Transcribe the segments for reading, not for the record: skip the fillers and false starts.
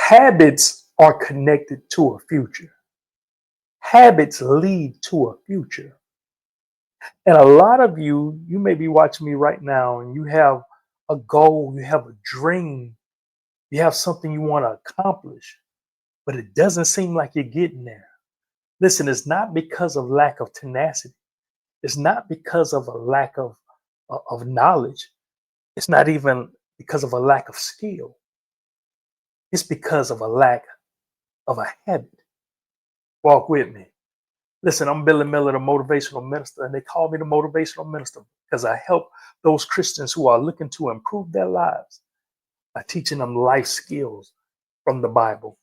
Habits are connected to a future. Habits lead to a future. And a lot of you, you may be watching me right now and you have a goal, you have a dream, you have something you want to accomplish, but it doesn't seem like you're getting there. Listen, it's not because of lack of tenacity. It's not because of a lack of knowledge. It's not even because of a lack of skill. It's because of a lack of a habit. Walk with me. Listen, I'm Billy Miller, the motivational minister, and they call me the motivational minister because I help those Christians who are looking to improve their lives by teaching them life skills from the Bible.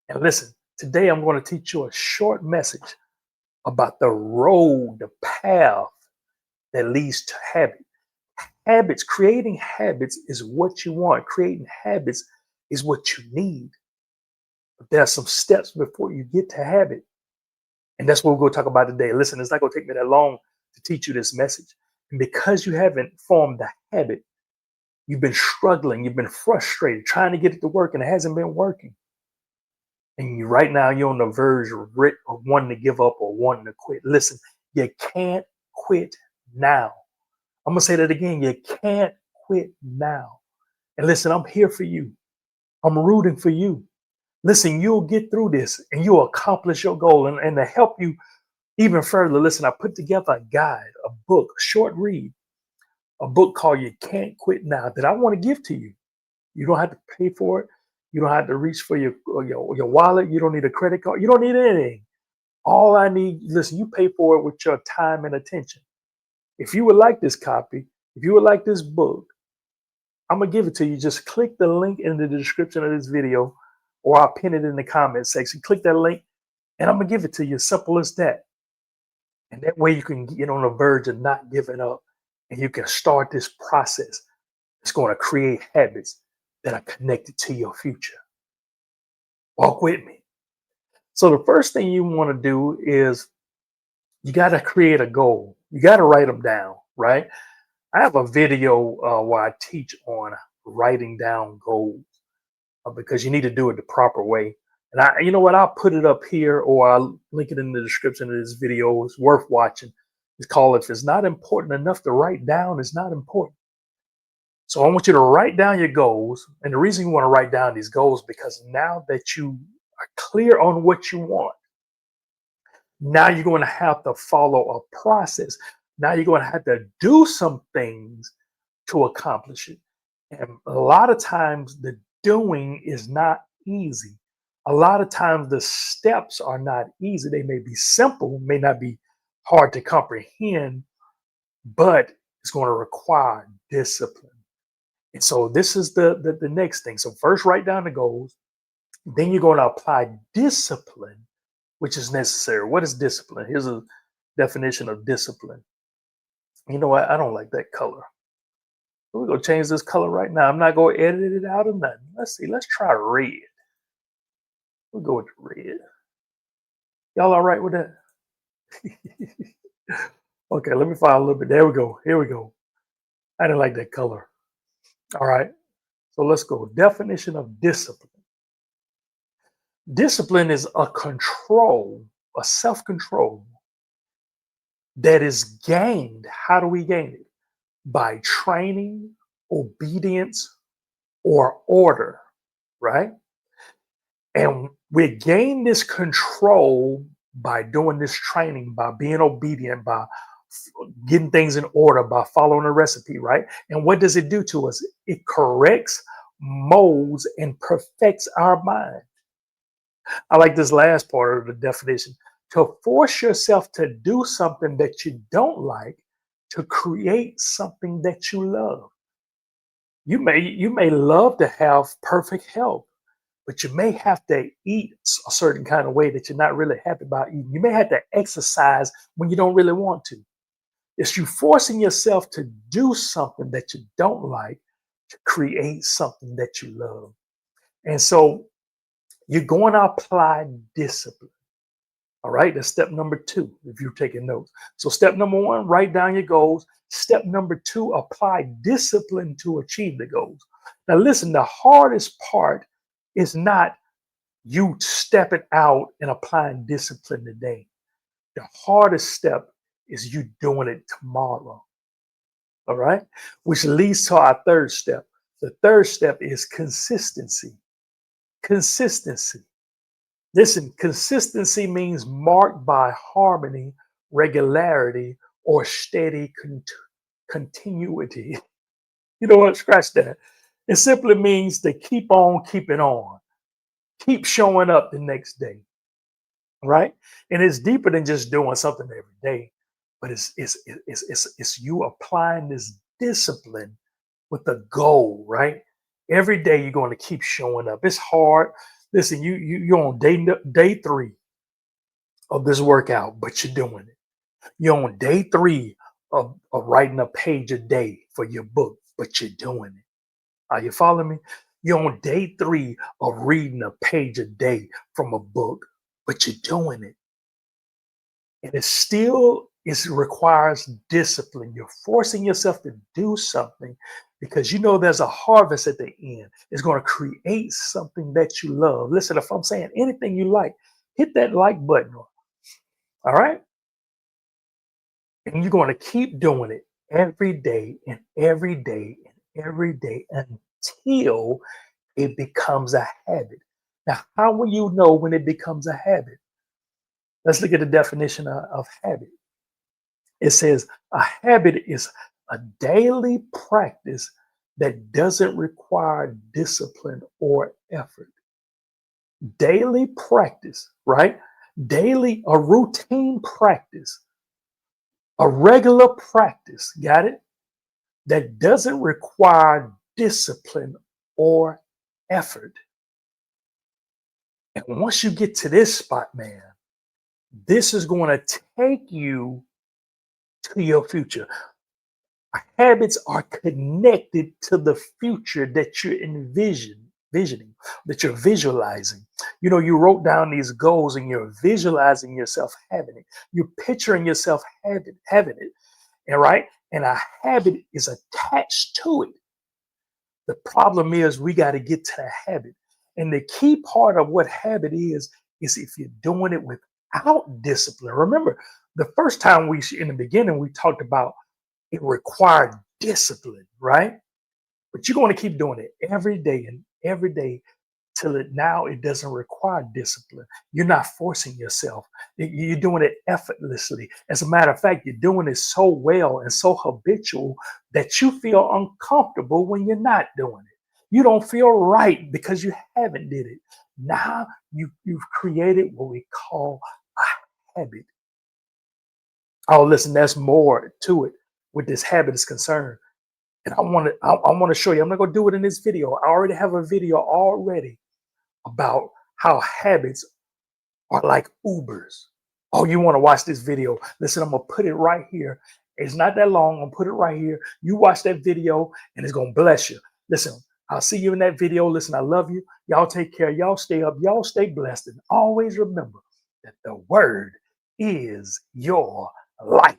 And listen, today I'm going to teach you a short message about the road, the path that leads to habit. Habits, creating habits is what you want. Creating habits is what you need. But there are some steps before you get to habit. And that's what we're going to talk about today. Listen, it's not going to take me that long to teach you this message. And because you haven't formed the habit, you've been struggling, you've been frustrated, trying to get it to work, and it hasn't been working. And right now, you're on the verge of wanting to give up or wanting to quit. Listen, you can't quit now. I'm going to say that again. You can't quit now. And listen, I'm here for you. I'm rooting for you. Listen, you'll get through this and you'll accomplish your goal. And to help you even further, listen, I put together a guide, a book, a short read, a book called You Can't Quit Now that I want to give to you. You don't have to pay for it. You don't have to reach for your wallet. You don't need a credit card. You don't need anything. All I need, listen, you pay for it with your time and attention. If you would like this copy, if you would like this book, I'm going to give it to you. Just click the link in the description of this video, or I'll pin it in the comment section. Click that link and I'm going to give it to you. Simple as that. And that way you can get on the verge of not giving up and you can start this process. It's going to create habits that are connected to your future. Walk with me. So the first thing you want to do is you got to create a goal. You got to write them down, right? I have a video where I teach on writing down goals because you need to do it the proper way. And you know what? I'll put it up here or I'll link it in the description of this video. It's worth watching. It's called If It's Not Important Enough to Write Down, It's Not Important. So I want you to write down your goals. And the reason you want to write down these goals, because now that you are clear on what you want, now you're going to have to follow a process. Now you're going to have to do some things to accomplish it. And a lot of times the doing is not easy. A lot of times the steps are not easy. They may be simple, may not be hard to comprehend, but it's going to require discipline. And so this is the next thing. So first write down the goals. Then you're going to apply discipline, which is necessary. What is discipline? Here's a definition of discipline. You know what? I don't like that color. We're going to change this color right now. I'm not going to edit it out or nothing. Let's see. Let's try red. We'll go with red. Y'all all right with that? Okay, let me find a little bit. There we go. Here we go. I didn't like that color. All right. So let's go. Definition of discipline. Discipline is a control, a self-control that is gained. How do we gain it? By training, obedience, or order, right? And we gain this control by doing this training, by being obedient, by getting things in order, by following a recipe, right? And what does it do to us? It corrects, molds, and perfects our mind. I like this last part of the definition. To force yourself to do something that you don't like, to create something that you love. You may love to have perfect health, but you may have to eat a certain kind of way that you're not really happy about eating. You may have to exercise when you don't really want to. It's you forcing yourself to do something that you don't like to create something that you love. And so you're going to apply discipline. All right, that's step number 2, if you're taking notes. So step number 1, write down your goals. Step number 2, apply discipline to achieve the goals. Now listen, the hardest part It's not you stepping out and applying discipline today. The hardest step is you doing it tomorrow. All right. Which leads to our third step. The third step is consistency. Consistency. Listen, consistency means marked by harmony, regularity, or steady continuity. You know what? Scratch that. It simply means to keep on keeping on, keep showing up the next day, right? And it's deeper than just doing something every day, but it's you applying this discipline with a goal, right? Every day you're going to keep showing up. It's hard. Listen, you're on day three of this workout, but you're doing it. You're on day three of writing a page a day for your book, but you're doing it. Are you following me? You're on day three of reading a page a day from a book, but you're doing it. And it requires discipline. You're forcing yourself to do something because you know there's a harvest at the end. It's going to create something that you love. Listen, if I'm saying anything you like, hit that like button. All right. And you're going to keep doing it every day and every day and every day until it becomes a habit. Now, how will you know when it becomes a habit? Let's look at the definition of habit. It says a habit is a daily practice that doesn't require discipline or effort. Daily practice, right? Daily, a routine practice, a regular practice, got it? That doesn't require discipline or effort. And once you get to this spot, man, this is going to take you to your future. Habits are connected to the future that you're envisioning, that you're visualizing. You know, you wrote down these goals and you're visualizing yourself having it. You're picturing yourself having it, and right? And a habit is attached to it. The problem is we got to get to the habit. And the key part of what habit is if you're doing it without discipline. Remember, the first time in the beginning, we talked about it required discipline, right? But you're going to keep doing it every day and every day till it doesn't require discipline. You're not forcing yourself. You're doing it effortlessly. As a matter of fact, you're doing it so well and so habitual that you feel uncomfortable when you're not doing it. You don't feel right because you haven't did it. Now you've created what we call a habit. Oh, listen, there's more to it with this habit is concerned. And I want to show you. I'm not going to do it in this video. I already have a video already about how habits are like Ubers. Oh, you want to watch this video? Listen, I'm going to put it right here. It's not that long. I'm going to put it right here. You watch that video and it's going to bless you. Listen, I'll see you in that video. Listen, I love you. Y'all take care. Y'all stay up. Y'all stay blessed. And always remember that the word is your life.